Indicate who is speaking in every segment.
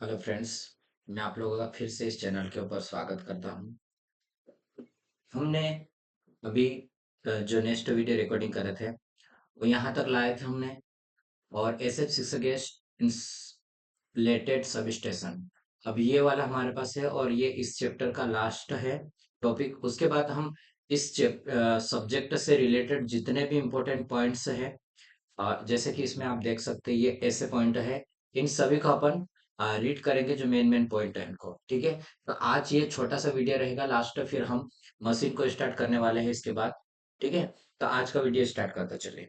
Speaker 1: Hello friends. मैं आप लोगों का फिर से इस चैनल के ऊपर स्वागत करता हूं। हमने अभी जो नेक्स्ट वीडियो रिकॉर्डिंग कर रहे थे वो यहाँ तक लाए थे हमने। और S F six gas insulated sub station अब ये वाला हमारे पास है और ये इस चैप्टर का लास्ट है टॉपिक। उसके बाद हम इस सब्जेक्ट से रिलेटेड जितने भी इम्पोर्टेंट पॉइंट्स हैं, जैसे कि इसमें आप देख सकते हैं ये ऐसे पॉइंट है, इन सभी को अपन रीड करेंगे जो मेन मेन पॉइंट है इनको। ठीक है, तो आज ये छोटा सा वीडियो रहेगा लास्ट, फिर हम मशीन को स्टार्ट करने वाले हैं इसके बाद। ठीक है, तो आज का वीडियो स्टार्ट करते चलिए।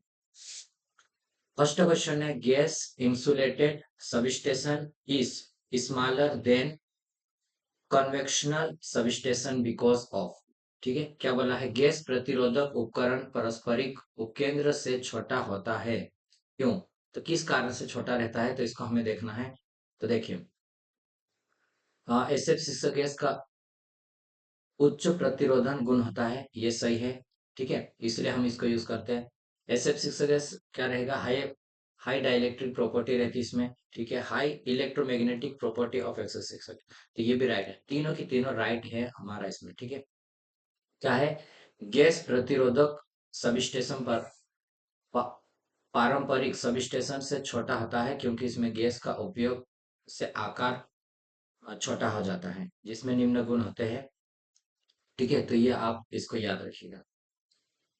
Speaker 1: फर्स्ट क्वेश्चन है, gas insulated substation is smaller than convectional substation because of. ठीक है, क्या बोला है, गैस प्रतिरोधक उपकरण पारस्परिक उपकेंद्र से छोटा होता है, क्यों? तो किस कारण से छोटा रहता है, तो इसको हमें देखना है। तो देखिए, एस एफ सी गैस का उच्च प्रतिरोधन गुण होता है, ये सही है। ठीक है, इसलिए हम इसको यूज करते हैं। एस एफ सिक्स गैस क्या रहेगा, हाई हाई डाइलेक्ट्रिक प्रॉपर्टी रहती है इसमें। ठीक है, high electromagnetic property of S F six, तो ये भी राइट है, तीनों की तीनों राइट है हमारा इसमें। ठीक है, क्या है, गैस प्रतिरोधक सबस्टेशन पर पा, पारंपरिक सबस्टेशन से छोटा होता है क्योंकि इसमें गैस का उपयोग से आकार छोटा हो जाता है जिसमें निम्न गुण होते हैं। ठीक है, तो ये आप इसको याद रखिएगा।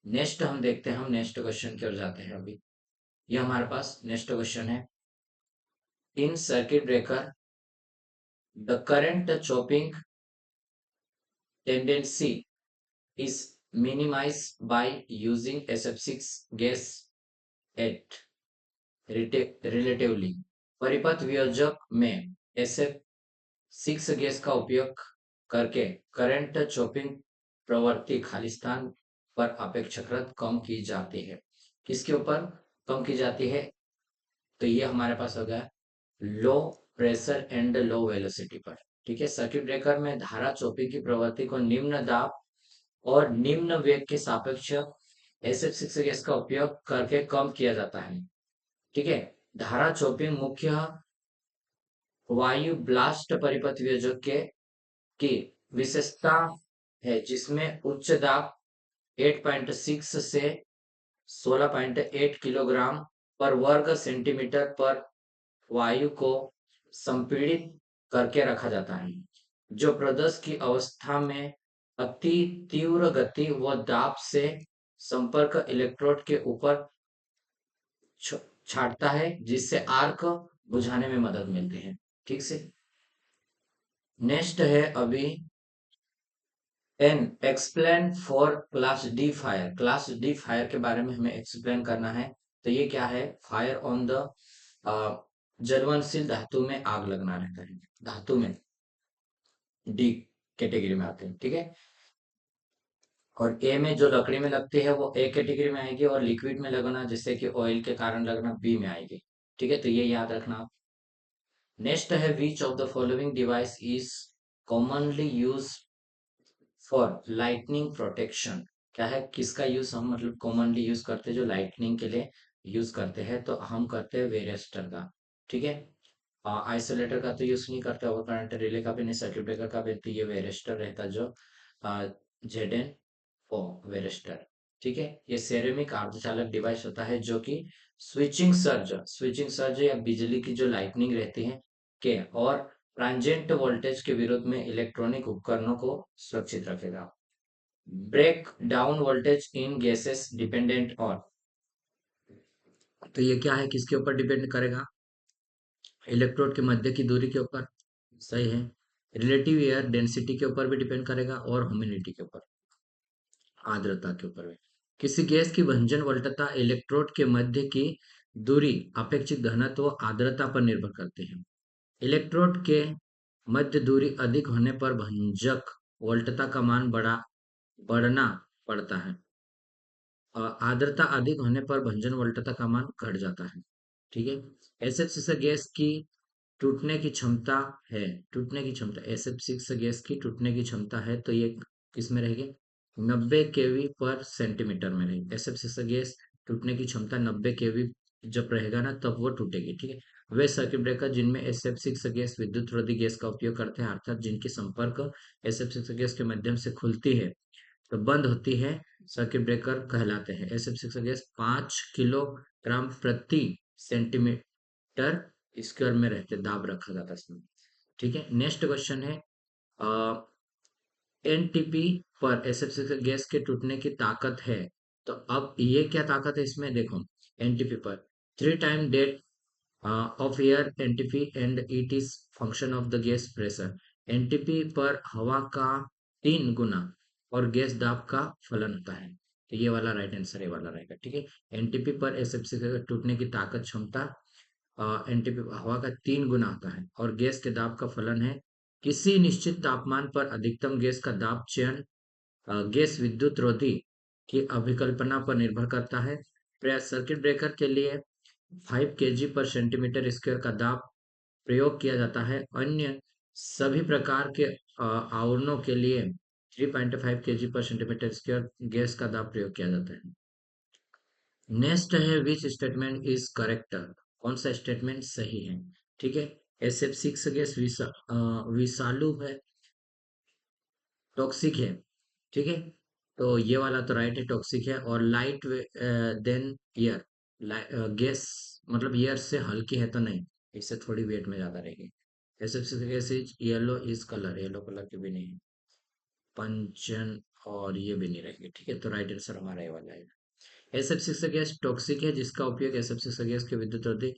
Speaker 1: नेक्स्ट हम देखते हैं, हम नेक्स्ट क्वेश्चन की ओर जाते हैं अभी। ये हमारे पास नेक्स्ट क्वेश्चन है, इन circuit breaker the current chopping tendency is minimized by using SF6 gas at relatively। परिपथ वियोजक में SF6 गैस का उपयोग करके करंट चॉपिंग प्रवृत्ति खाली स्थान पर अपेक्षाकृत कम की जाती है। किसके ऊपर कम की जाती है, तो ये हमारे पास हो गया low pressure and low velocity पर। ठीक है, सर्किट ब्रेकर में धारा चॉपिंग की प्रवृत्ति को निम्न दाब और निम्न वेग के सापेक्ष एसएफ सिक्स गैस का उपयोग करके कम किया जाता है। ठीक है, धारा चॉपिंग मुख्य वायु ब्लास्ट परिपथ वियोजक के की विशेषता है जिसमें उच्च दाब 8.6 से 16.8 किलोग्राम पर वर्ग सेंटीमीटर पर वायु को संपीड़ित करके रखा जाता है, जो प्रदर्श की अवस्था में अति तीव्र गति व दाब से संपर्क इलेक्ट्रोड के ऊपर छाटता है जिससे आर्क बुझाने में मदद मिलती है। ठीक से, नेक्स्ट है अभी, an explain for class D fire. Class D fire के बारे में हमें एक्सप्लेन करना है। तो ये क्या है, फायर ऑन द ज्वलनशील धातु में आग लगना रहता है, धातु में डी कैटेगरी में आते हैं। ठीक है, और ए में जो लकड़ी में लगती है वो ए कैटेगरी में आएगी, और लिक्विड में लगना जैसे कि ऑयल के कारण लगना बी में आएगी। ठीक है, तो ये याद रखना आप। नेक्स्ट है, which of the following device is commonly use for lightning protection. क्या है, किसका यूज हम मतलब कॉमनली यूज करते हैं, जो लाइटनिंग के लिए यूज करते हैं, तो हम करते हैं वेरेस्टर का। ठीक है, आइसोलेटर का तो यूज नहीं करते, ओवर करंट रिले का भी नहीं, सर्किट ब्रेकर का भी, तो ये वेरेस्टर रहता जो जेड ओ वेरेस्टर। ठीक है, ये सेरेमिक अर्धचालक डिवाइस होता है जो कि स्विचिंग सर्ज या बिजली की जो लाइटनिंग रहती है के और ट्रांजिएंट वोल्टेज के विरुद्ध में इलेक्ट्रॉनिक उपकरणों को सुरक्षित रखेगा। Breakdown voltage in gases dependent on, तो ये क्या है, किसके ऊपर डिपेंड करेगा, इलेक्ट्रोड के मध्य की दूरी के ऊपर। सही है, रिलेटिव एयर डेंसिटी के ऊपर भी डिपेंड करेगा और ह्यूमिडिटी के ऊपर, आर्द्रता के ऊपर भी। किसी गैस की भंजन वोल्टता इलेक्ट्रोड के मध्य की दूरी अपेक्षित घनत्व आर्द्रता पर निर्भर करती है। इलेक्ट्रोड के मध्य दूरी अधिक होने पर भंजक वोल्टता का मान बढ़ना पड़ता है, आर्द्रता अधिक होने पर भंजन वोल्टता का मान घट जाता है। ठीक है, एसएफ6 गैस की टूटने की क्षमता है, टूटने की क्षमता एसएफ6 गैस की टूटने की क्षमता है, तो ये किसमें रहेगी, 90 केवी पर सेंटीमीटर में रहेगी। एसएफ6 गैस टूटने की क्षमता 90 केवी जब रहेगा ना तब वो टूटेगी। ठीक है, वे सर्किट ब्रेकर जिनमें SF6 गैस विद्युत रोधी गैस का उपयोग करते हैं, अर्थात जिनकी संपर्क SF6 गैस के माध्यम से खुलती है तो बंद होती है, सर्किट ब्रेकर कहलाते हैं। SF6 गैस 5 किलोग्राम प्रति सेंटीमीटर स्क्वायर में रहते, दाब रखा जाता है इसमें। ठीक है, नेक्स्ट क्वेश्चन है एनटीपी पर SF6 गैस के टूटने की ताकत है। तो अब ये क्या ताकत है इसमें देखो, एनटीपी पर 3 time date of air NTP and it is function of the gas pressure। NTP पर हवा का 3 गुना और गैस दाब का फलन होता है। तो ये वाला राइट आंसर ये वाला रहेगा। ठीक है, एनटीपी पर एसएफसी का टूटने की ताकत क्षमता एनटीपी हवा का 3 गुना होता है और गैस के दाब का फलन है। किसी निश्चित तापमान पर अधिकतम गैस का दाब चयन गैस विद्युत रोधी की अभिकल्पना पर निर्भर करता है। प्रयास सर्किट ब्रेकर के लिए 5 kg पर सेंटीमीटर स्क्वायर का दाब प्रयोग किया जाता है। अन्य सभी प्रकार के आवरणों के लिए 3.5 kg पर सेंटीमीटर स्क्वायर गैस का दाब प्रयोग किया जाता है। नेक्स्ट है विच स्टेटमेंट इज करेक्ट, कौन सा स्टेटमेंट सही है। ठीक है, SF6 गैस विषालु है, टॉक्सिक है। ठीक है, तो ये वाला तो राइट है, टॉक्सिक है। और लाइट देन एयर, गैस मतलब एयर से हल्की है तो नहीं, इससे थोड़ी वेट में ज्यादा रहेगी। एसएफ6 gas is yellow is colour, yellow colour की भी नहीं है। पंचन और ये भी नहीं रहेगी। ठीक है, तो राइट आंसर हमारा ये वाला है। SF6 गैस टॉक्सिक है जिसका उपयोग SF6 गैस के विद्युत रोधी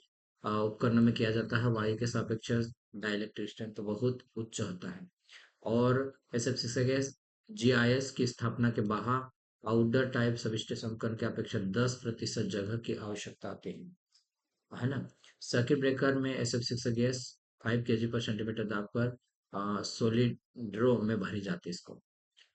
Speaker 1: उपकरणों में किया जाता है। वायु के सापेक्ष डाइलेक्ट्रिक स्ट्रेंथ तो बहुत उच्च होता है। और एसएफसी से गैस जीआईएस की स्थापना के बाहर आउटडोर टाइप सबस्टेशन उपकरण की अपेक्षा 10% जगह की आवश्यकता होती है ना। सर्किट ब्रेकर में एसएफसी से गैस 5 kg पर सेंटीमीटर दाब पर सॉलिड ड्रो में भरी जाती है इसको।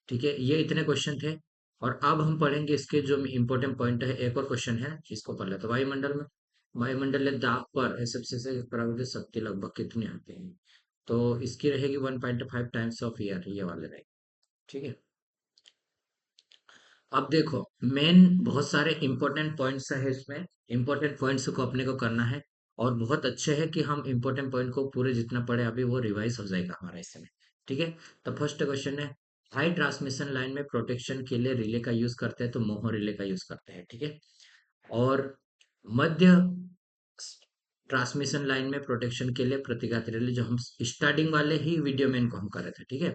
Speaker 1: ठीक है, ये इतने क्वेश्चन थे। और अब हम पढ़ेंगे इसके जो इम्पोर्टेंट पॉइंट है। एक और क्वेश्चन है इसको पढ़ लेते हैं। वायुमंडलीय दाब पर एसएफसी से परावर्तित शक्ति लगभग कितनी आती है। तो इसकी रहेगी 1.5 टाइम्स ऑफ ईयर, ये वाले रहेगी। ठीक है, अब देखो मेन बहुत सारे इंपॉर्टेंट पॉइंट्स है इसमें, इंपॉर्टेंट पॉइंट्स को अपने को करना है। और बहुत अच्छे है कि हम इंपॉर्टेंट पॉइंट को पूरे जितना पढ़े अभी वो रिवाइज हो जाएगा हमारा इसमें। ठीक है, तो फर्स्ट क्वेश्चन है हाई ट्रांसमिशन लाइन में प्रोटेक्शन के लिए रिले का यूज करते हैं, तो मोहो रिले का यूज करते हैं। ठीक है, और मध्य ट्रांसमिशन लाइन में प्रोटेक्शन के लिए प्रतिघात रिले, जो हम स्टार्टिंग वाले ही वीडियो में इनको हम कर रहे थे। ठीक है,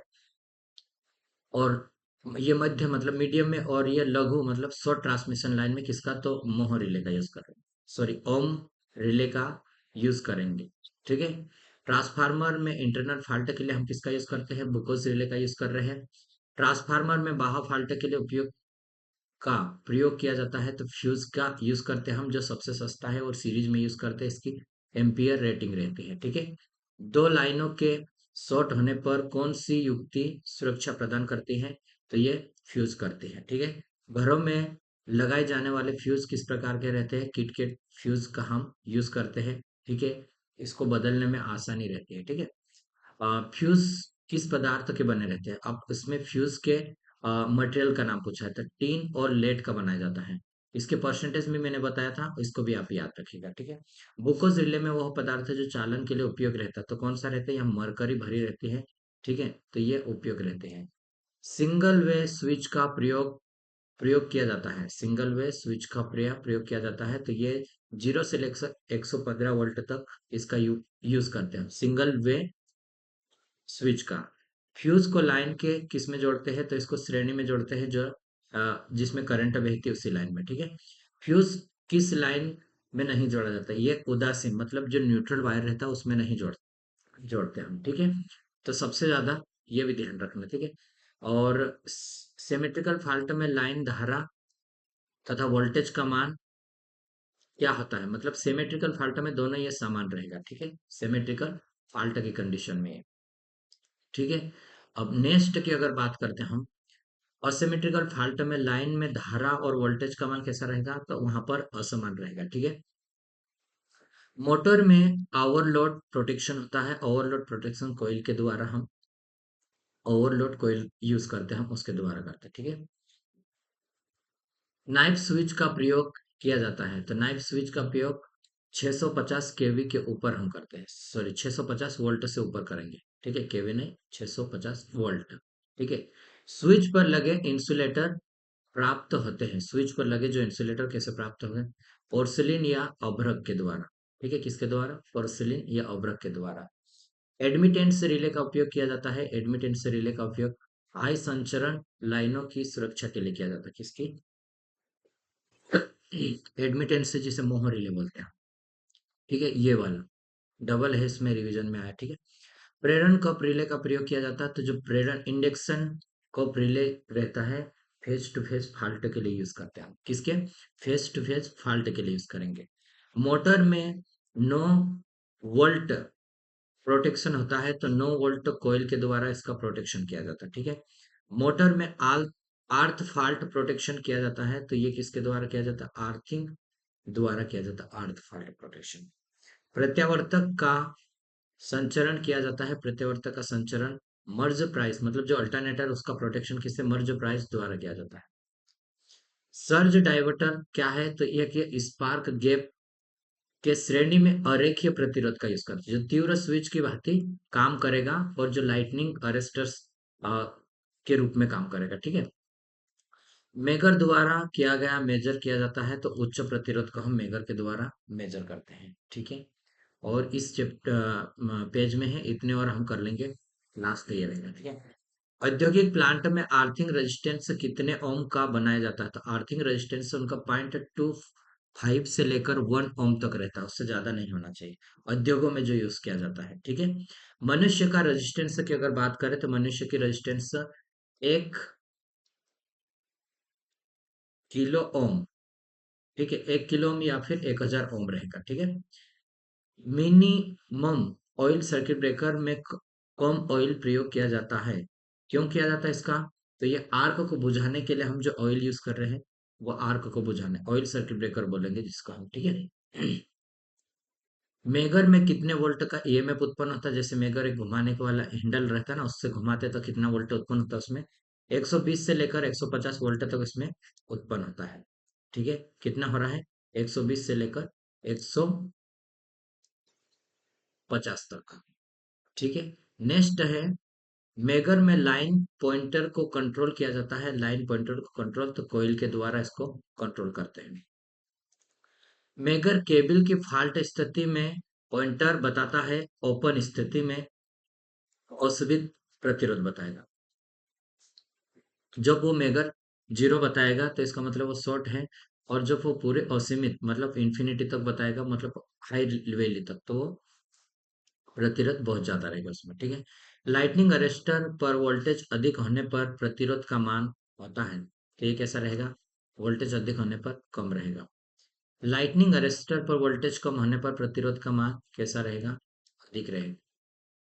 Speaker 1: और ये मध्य मतलब मीडियम में, और ये लघु मतलब शॉर्ट ट्रांसमिशन लाइन में किसका, तो मोह रिले का यूज करेंगे, सॉरी ओम रिले का यूज करेंगे। ठीक है, ट्रांसफार्मर में इंटरनल फॉल्ट के लिए हम किसका यूज करते हैं, बुकोस रिले का यूज कर रहे हैं। ट्रांसफार्मर में बाह्य फॉल्ट के लिए उपयोग का प्रयोग किया जाता है, तो फ्यूज का यूज करते हैं हम, जो सबसे सस्ता है और सीरीज में यूज करते हैं, इसकी एम्पियर रेटिंग रहती है। ठीक है, दो लाइनों के शॉर्ट होने पर कौन सी युक्ति सुरक्षा प्रदान करती है, तो ये फ्यूज करती है। ठीक है, घरों में लगाए जाने वाले फ्यूज किस प्रकार के रहते हैं, किट के फ्यूज का हम यूज करते हैं। ठीक है, इसको बदलने में आसानी रहती है। ठीक है, फ्यूज किस पदार्थ के बने रहते हैं, अब इसमें फ्यूज के मटेरियल का नाम पूछा है, तो टीन और लेड का बनाया जाता है। इसके परसेंटेज में मैंने बताया था, इसको भी आप याद रखिएगा। ठीक है, ग्लूकोज रिले में वह पदार्थ है जो चालन के लिए उपयोग रहता है, तो कौन सा रहता है, यहाँ मरकरी भरी रहती है। ठीक है, तो ये उपयोग रहते हैं। सिंगल वे स्विच का प्रयोग प्रयोग किया जाता है, सिंगल वे स्विच का प्रयोग किया जाता है, तो ये 0 से लेकर 115 वोल्ट तक इसका यूज करते हैं, सिंगल वे स्विच का। फ्यूज को लाइन के किस में जोड़ते हैं, तो इसको श्रेणी में जोड़ते हैं, जो जिसमें करंट बहती है उसी लाइन में। ठीक है, फ्यूज किस लाइन में नहीं जोड़ा जाता, ये उदासीन मतलब जो न्यूट्रल वायर रहता है उसमें नहीं जोड़ते हम। ठीक है, तो सबसे ज्यादा ये भी ध्यान रखना। ठीक है, और सिमेट्रिकल फॉल्ट में लाइन धारा तथा वोल्टेज का मान क्या होता है, मतलब सिमेट्रिकल फॉल्ट में दोनों ये समान रहेगा। ठीक है, सिमेट्रिकल फॉल्ट की कंडीशन में। ठीक है, अब नेक्स्ट की अगर बात करते हैं हम, असिमेट्रिकल फॉल्ट में लाइन में धारा और वोल्टेज का मान कैसा रहेगा, तो वहां पर असमान रहेगा। ठीक है, मोटर में ओवरलोड प्रोटेक्शन होता है, ओवरलोड प्रोटेक्शन कोयल के द्वारा हम ओवरलोड कोयल यूज करते हैं, हम उसके द्वारा करते हैं। ठीक है, नाइफ स्विच का प्रयोग किया जाता है, तो नाइफ स्विच का प्रयोग 650 केवी के ऊपर हम करते हैं, सॉरी 650 वोल्ट से ऊपर करेंगे, ठीक है, केवी नहीं, 650 वोल्ट, ठीक है। स्विच पर लगे इंसुलेटर प्राप्त होते हैं, स्विच पर लगे जो इंसुलेटर कैसे प्राप्त होंगे, पोर्सिलिन या अभ्रक के द्वारा, ठीक है, किसके द्वारा, पोर्सिलिन या अभ्रक के द्वारा। एडमिटेंस रिले का उपयोग किया जाता है, एडमिटेंस रिले का उपयोग हाई संचरण लाइनों की सुरक्षा के लिए किया जाता है, किसकी, एडमिटेंस से जिसे मोह रिले बोलते हैं, ठीक है, ये वाला डबल है, इसमें रिवीजन में आया, ठीक है। प्रेरण कप रिले का प्रयोग किया जाता है, तो जो प्रेरण इंडक्शन कप रिले रहता है, फेस टू फेस फॉल्ट के लिए यूज करते हैं, किसके, फेस टू फेस फॉल्ट के लिए यूज करेंगे। मोटर में 9 वोल्ट प्रोटेक्शन होता है, तो 9 वोल्ट कोयल के द्वारा इसका प्रोटेक्शन किया जाता है, ठीक है। मोटर में आल आर्थ फाल्ट प्रोटेक्शन किया जाता है, तो ये किसके द्वारा किया जाता है, आर्थिंग द्वारा किया जाता है, आर्थ फाल्ट प्रोटेक्शन। प्रत्यावर्तक का संचरण किया जाता है, प्रत्यावर्तक का संचरण मर्ज प्राइस, मतलब जो अल्टरनेटर उसका प्रोटेक्शन किससे, मर्ज प्राइस द्वारा किया जाता है। सर्ज डाइवर्टर क्या है, तो ये स्पार्क गैप के श्रेणी में अरेखीय प्रतिरोध का यूज करते हैं, जो तीव्र स्विच की भांति काम करेगा और जो लाइटनिंग अरेस्टर्स के रूप में काम करेगा, ठीक है। मेगर द्वारा किया गया मेजर किया जाता है, तो उच्च प्रतिरोध को हम मेगर के द्वारा मेजर करते हैं, ठीक है। और इस चैप्टर पेज में है इतने, और हम कर लेंगे लास्ट ये रहेगा, ठीक है। औद्योगिक प्लांट में आर्थिंग रेजिस्टेंस कितने ओम का बनाया जाता है, तो आर्थिंग रेजिस्टेंस उनका 0.25 से लेकर 1 ओम तक रहता है, उससे ज्यादा नहीं होना चाहिए, उद्योगों में जो यूज किया जाता है, ठीक है। मनुष्य का रेजिस्टेंस की अगर बात करें, तो मनुष्य की रेजिस्टेंस 1 किलो ओम, ठीक है, 1 किलो ओम या फिर 1000 ओम रहेगा, ठीक है। मिनिमम ऑयल सर्किट ब्रेकर में कम ऑयल प्रयोग किया जाता है, क्यों किया जाता है इसका, तो ये आर्क को बुझाने के लिए हम जो ऑयल यूज कर रहे हैं, वो आर्क को बुझाने ऑयल सर्किट ब्रेकर बोलेंगे जिसको हम, ठीक है। मेगर में कितने वोल्ट का ईएमएफ उत्पन्न होता है, जैसे मेगर एक घुमाने के वाला हैंडल रहता है ना, उससे घुमाते तो कितना वोल्ट उत्पन्न होता है उसमें, 120 से लेकर 150 वोल्ट तक इसमें उत्पन्न होता है, ठीक है। कितना हो रहा है, 120 से लेकर 150 तक, ठीक है। नेक्स्ट है, मेगर में लाइन पॉइंटर को कंट्रोल किया जाता है, लाइन पॉइंटर को कंट्रोल, तो कोयल के द्वारा इसको कंट्रोल करते हैं। मेगर केबल की फॉल्ट स्थिति में पॉइंटर बताता है, ओपन स्थिति में औसत प्रतिरोध बताएगा। जब वो मेगर 0 बताएगा तो इसका मतलब वो शॉर्ट है, और जब वो पूरे असीमित मतलब इंफिनिटी तक बताएगा, मतलब हाई वैल्यू तक, तो वो प्रतिरोध बहुत ज्यादा रहेगा उसमें, ठीक है। लाइटनिंग अरेस्टर पर वोल्टेज अधिक होने पर प्रतिरोध का मान होता है, तो ये कैसा रहेगा, वोल्टेज अधिक होने पर कम रहेगा। लाइटनिंग अरेस्टर पर वोल्टेज कम होने पर प्रतिरोध का मान कैसा रहेगा, अधिक रहेगा।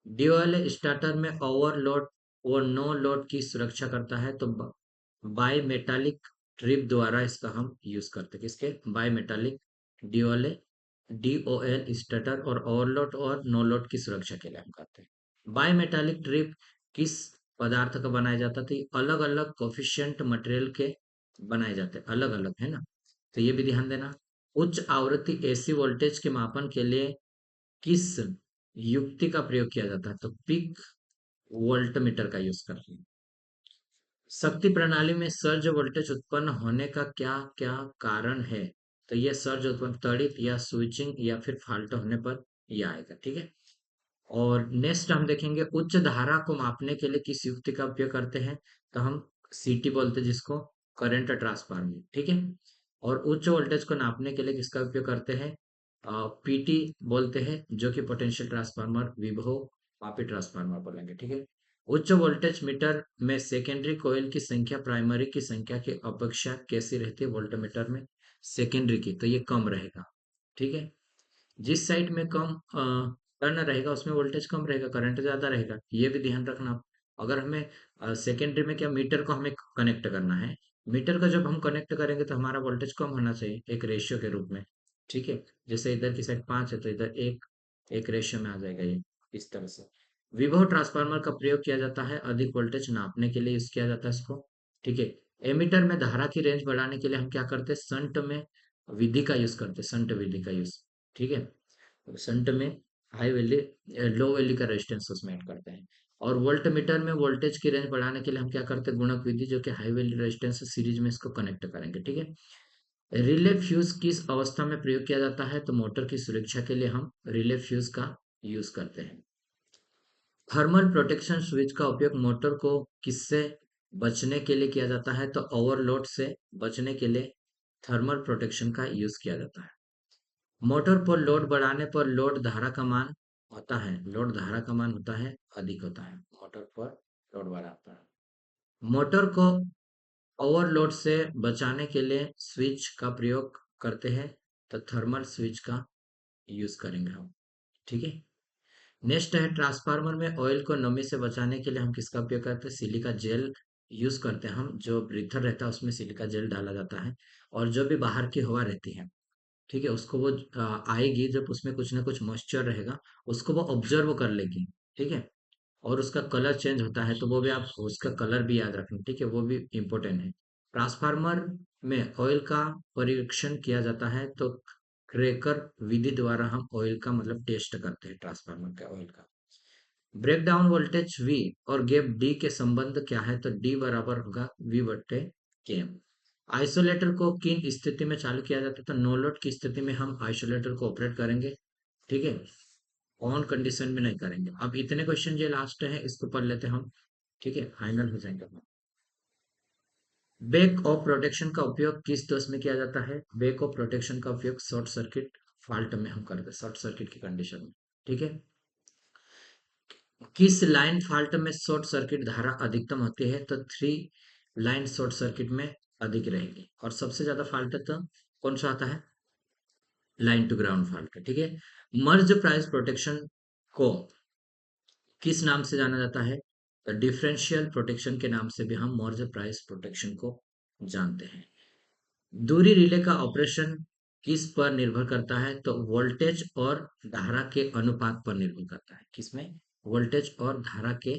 Speaker 1: ड्यूअल स्टार्टर में ओवरलोड और नो लोड की सुरक्षा करता है, तो बाई मेटालिक ट्रिप द्वारा इसका हम यूज करते हैं, किसके, by metallic dual DOL starter और ओवरलोड और नो लोड की सुरक्षा के लिए हम करते हैं। बाई मेटालिक ट्रिप किस पदार्थ का बनाया जाता था, अलग अलग कोफिशिएंट मटेरियल के बनाए जाते हैं, अलग अलग है ना, तो ये भी ध्यान देना। उच्च आवृत्ति एसी वोल्टेज के मापन के लिए किस युक्ति का प्रयोग किया जाता है, तो पीक वोल्टमीटर का यूज करते हैं। शक्ति प्रणाली में सर्ज वोल्टेज उत्पन्न होने का क्या क्या कारण है, तो यह सर्ज उत्पन्न त्वरित या स्विचिंग या फिर फाल्ट होने पर यह आएगा, ठीक है। और नेक्स्ट हम देखेंगे, उच्च धारा को मापने के लिए किस युक्ति का उपयोग करते हैं, तो हम सीटी बोलते हैं जिसको, करंट ट्रांसफार्मर, ठीक है। और उच्च वोल्टेज को नापने के लिए किसका उपयोग करते हैं, पीटी बोलते हैं, जो कि पोटेंशियल ट्रांसफार्मर, विभव मापी ट्रांसफार्मर बोलेंगे, ठीक है। उच्च वोल्टेज मीटर में सेकेंडरी कॉइल की संख्या प्राइमरी की संख्या की अपेक्षा कैसी रहती है, वोल्टमीटर में सेकेंडरी की, तो ये कम रहेगा, ठीक है। जिस साइड में कम टर्न रहेगा उसमें वोल्टेज कम रहेगा, करंट ज्यादा रहेगा, ये भी ध्यान रखना आप। अगर हमें सेकेंडरी में क्या, मीटर को हमें कनेक्ट करना है, मीटर को जब हम कनेक्ट करेंगे तो हमारा वोल्टेज कम होना चाहिए एक रेशियो के रूप में, ठीक है। जैसे इधर की साइड 5 है तो इधर एक एक रेशियो में आ जाएगा ये, इस तरह से। विभव ट्रांसफार्मर का प्रयोग किया जाता है, अधिक वोल्टेज नापने के लिए यूज किया जाता है इसको, ठीक है। एमीटर में धारा की रेंज बढ़ाने के लिए हम क्या करते हैं, संट में विधि का यूज करते हैं, संट विधि का यूज, ठीक है। शंट में हाई वैल्यू लो वैल्यू का रेजिस्टेंस उसमें ऐड करते हैं। और वोल्ट मीटर में वोल्टेज की रेंज बढ़ाने के लिए हम क्या करते हैं, गुणक विधि, जो कि हाई वैल्यू रेजिस्टेंस से सीरीज में इसको कनेक्ट करेंगे। ठीक है। रिले फ्यूज किस अवस्था में प्रयोग किया जाता है, तो मोटर की सुरक्षा के लिए हम रिले फ्यूज का यूज करते हैं। थर्मल प्रोटेक्शन स्विच का उपयोग मोटर को किससे बचने के लिए किया जाता है, तो ओवरलोड से बचने के लिए थर्मल प्रोटेक्शन का यूज किया जाता है। मोटर पर लोड बढ़ाने पर लोड धारा का मान होता है, लोड धारा का मान होता है अधिक होता है, मोटर पर लोड बढ़ाता है। मोटर को ओवरलोड से बचाने के लिए स्विच का प्रयोग करते हैं, तो थर्मल स्विच का यूज करेंगे हम। ठीक है। नेक्स्ट है, ट्रांसफार्मर में ऑयल को नमी से बचाने के लिए हम किसका उपयोग करते हैं, सिलिका जेल यूज करते हैं हम। जो ब्रीथर रहता है उसमें सिलिका जेल डाला जाता है, और जो भी बाहर की हवा रहती है, ठीक है, उसको वो आएगी, जब उसमें कुछ ना कुछ मॉइस्चर रहेगा उसको वो ऑब्जर्व कर लेगी। ठीक है। और उसका कलर चेंज होता है, तो वो भी आप उसका कलर भी याद रखें। ठीक है, वो भी इम्पोर्टेंट है। ट्रांसफार्मर में ऑयल का परीक्षण किया जाता है, तो क्रैकर विधि द्वारा हम ऑयल का मतलब टेस्ट करते हैं ट्रांसफार्मर के ऑयल का। ब्रेक डाउन वोल्टेज V और गैप D के संबंध क्या है, तो D बराबर होगा V बटे के। आइसोलेटर को किन स्थिति में चालू किया जाता है, तो नो लोड की स्थिति में हम आइसोलेटर को ऑपरेट करेंगे। ठीक है। ऑन कंडीशन में नहीं करेंगे। अब इतने क्वेश्चन ये लास्ट है, इसको पढ़ लेते हैं हम। ठीक है, फाइनल हो जाएंगे हम। बैक ऑफ प्रोटेक्शन का उपयोग किस दोष में किया जाता है, बैक ऑफ प्रोटेक्शन का उपयोग शॉर्ट सर्किट फॉल्ट में हम करते हैं, शॉर्ट सर्किट की कंडीशन में। ठीक है। किस लाइन फॉल्ट में शॉर्ट सर्किट धारा अधिकतम होती है, तो 3 लाइन शॉर्ट सर्किट में अधिक रहेगी। और सबसे ज्यादा फॉल्ट तो कौन सा आता है, लाइन टू ग्राउंड फॉल्ट। ठीक है। मर्ज प्राइस प्रोटेक्शन को किस नाम से जाना जाता है, तो डिफरेंशियल प्रोटेक्शन के नाम से भी हम मर्ज प्राइस प्रोटेक्शन को जानते हैं। दूरी रिले का ऑपरेशन किस पर निर्भर करता है, तो वोल्टेज और धारा के अनुपात पर निर्भर करता है। किसमें, वोल्टेज और धारा के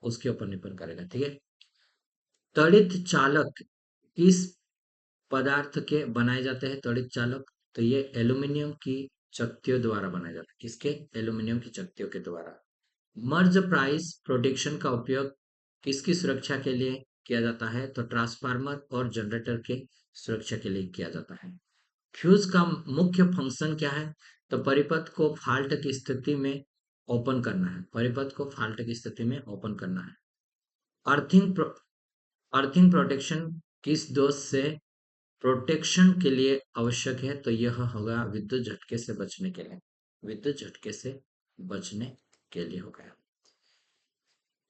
Speaker 1: उसके ऊपर निर्भर करेगा। ठीक है। तड़ित चालक किस पदार्थ के बनाए जाते हैं, तड़ित चालक, तो ये एल्यूमिनियम की चक्तियों द्वारा बनाए जाते हैं। किसके, एल्यूमिनियम की चक्तियों के द्वारा। मर्ज प्राइस प्रोटेक्शन का उपयोग किसकी सुरक्षा के लिए किया जाता है, तो ट्रांसफार्मर और जनरेटर के सुरक्षा के लिए किया जाता है। फ्यूज का मुख्य फंक्शन क्या है, तो परिपथ को फाल्ट की स्थिति में ओपन करना है, परिपथ को फाल्ट की स्थिति में ओपन करना है। अर्थिंग अर्थिंग प्रोटेक्शन किस दोष से प्रोटेक्शन के लिए आवश्यक है, तो यह होगा विद्युत झटके से बचने के लिए, विद्युत झटके से बचने के लिए हो गया।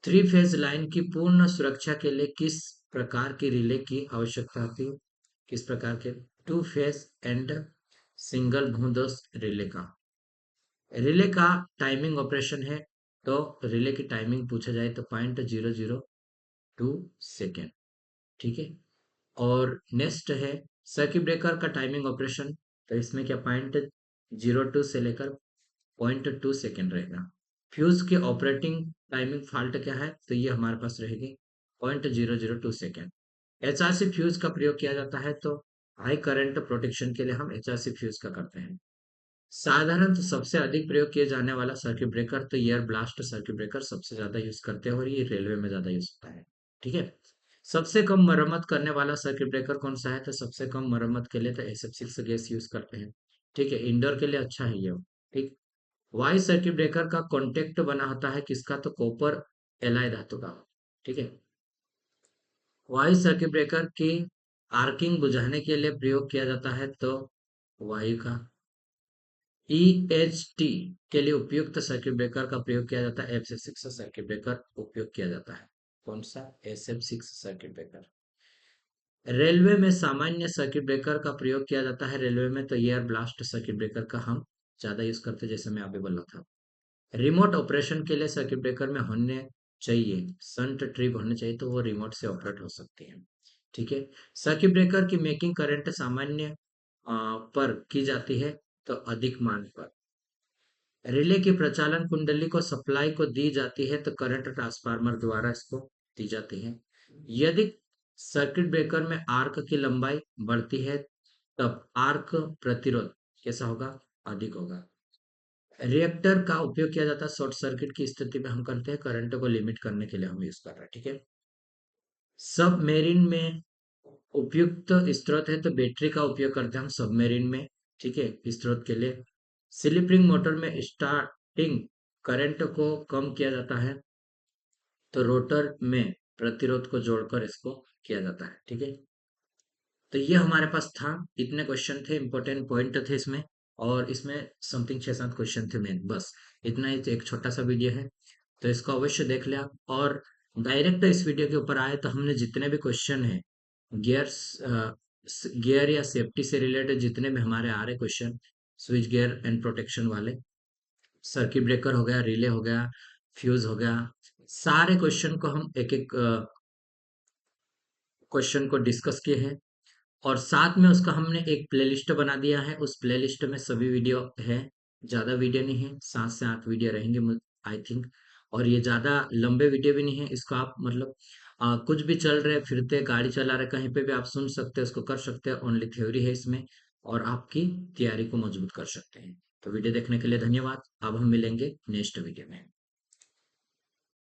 Speaker 1: 3 फेज लाइन की पूर्ण सुरक्षा के लिए किस प्रकार की रिले की आवश्यकता होती है, किस प्रकार के, 2 फेज एंड सिंगल भूदोष रिले का। रिले का टाइमिंग ऑपरेशन है, तो रिले की टाइमिंग पूछा जाए तो 0.002 सेकेंड। ठीक है। और नेक्स्ट है सर्किट ब्रेकर का टाइमिंग ऑपरेशन, तो इसमें क्या 0.02 से लेकर 0.2 सेकेंड रहेगा। फ्यूज के ऑपरेटिंग टाइमिंग फॉल्ट क्या है, तो ये हमारे पास रहेगी 0.002 सेकेंड। एचआरसी फ्यूज का प्रयोग किया जाता है, तो हाई करंट प्रोटेक्शन के लिए हम एचआरसी फ्यूज का करते हैं। साधारणतः सबसे अधिक प्रयोग किए जाने वाला सर्किट ब्रेकर, तो एयर ब्लास्ट सर्किट ब्रेकर सबसे ज्यादा यूज करते हैं, और ये रेलवे में ज्यादा यूज होता है। ठीक है। सबसे कम मरम्मत करने वाला सर्किट ब्रेकर कौन सा है, तो सबसे कम मरम्मत के लिए तो SF6 गैस यूज करते हैं। ठीक है, इंडोर के लिए अच्छा है ये। ठीक। वाई सर्किट ब्रेकर का कॉन्टेक्ट बना होता है किसका, तो कॉपर एलाय धातु का। ठीक है। वायु सर्किट ब्रेकर की आर्किंग बुझाने के लिए प्रयोग किया जाता है, तो वायु का। EHT के लिए उपयुक्त सर्किट ब्रेकर का प्रयोग किया जाता है, SF6 सर्किट ब्रेकर उपयोग किया जाता है। कौन सा, SF6 सर्किट ब्रेकर। रेलवे में सामान्य सर्किट ब्रेकर का प्रयोग किया जाता है, रेलवे में तो एयर ब्लास्ट सर्किट ब्रेकर का हम ज्यादा यूज करते हैं, जैसे मैं अभी बोला था। रिमोट ऑपरेशन के लिए सर्किट ब्रेकर में होने चाहिए, संट ट्रिप होने चाहिए, तो वो रिमोट से ऑपरेट हो सकती है। ठीक है। सर्किट ब्रेकर की मेकिंग करंट सामान्य पर की जाती है, तो अधिक मान पर। रिले की प्रचालन कुंडली को सप्लाई को दी जाती है, तो करंट ट्रांसफार्मर द्वारा इसको दी जाती है। यदि सर्किट ब्रेकर में आर्क की लंबाई बढ़ती है, तब आर्क प्रतिरोध कैसा होगा, अधिक होगा। रिएक्टर का उपयोग किया जाता है शॉर्ट सर्किट की स्थिति में हम करते हैं, करंट को लिमिट करने के लिए हम यूज कर रहे हैं, ठीक है। सबमेरीन में उपयुक्त स्रोत है तो बैटरी का उपयोग करते हैं हम सबमेरीन में, ठीक है, स्रोत के लिए। स्लिप रिंग मोटर में स्टार्टिंग करंट को कम किया जाता है तो रोटर में प्रतिरोध को जोड़कर इसको किया जाता है, ठीक है। तो ये हमारे पास था, इतने क्वेश्चन थे, इंपॉर्टेंट पॉइंट थे इसमें, और इसमें समथिंग 6-7 क्वेश्चन थे मेन, बस इतना ही। तो एक छोटा सा वीडियो है, तो इसको अवश्य देख ले आप। और डायरेक्ट इस वीडियो के ऊपर आए तो हमने जितने भी क्वेश्चन हैं गियर्स, गियर या सेफ्टी से रिलेटेड जितने भी हमारे आ रहे question, switch gear and protection वाले, सर्किट ब्रेकर हो गया, रिले हो गया, फ्यूज हो गया, सारे क्वेश्चन को हम एक एक क्वेश्चन को डिस्कस किए हैं। और साथ में उसका हमने एक प्लेलिस्ट बना दिया है, उस प्लेलिस्ट में सभी वीडियो है। ज़्यादा वीडियो नहीं है, 7 से 8 वीडियो रहेंगे आई थिंक। और ये ज़्यादा लंबे वीडियो भी नहीं है, इसको आप मतलब कुछ भी चल रहे फिरते गाड़ी चला रहे कहीं पे भी आप सुन सकते हैं, उसको कर सकते हैं। ओनली थ्योरी है इसमें, और आपकी तैयारी को मजबूत कर सकते हैं। तो वीडियो देखने के लिए धन्यवाद। अब हम मिलेंगे नेक्स्ट वीडियो में।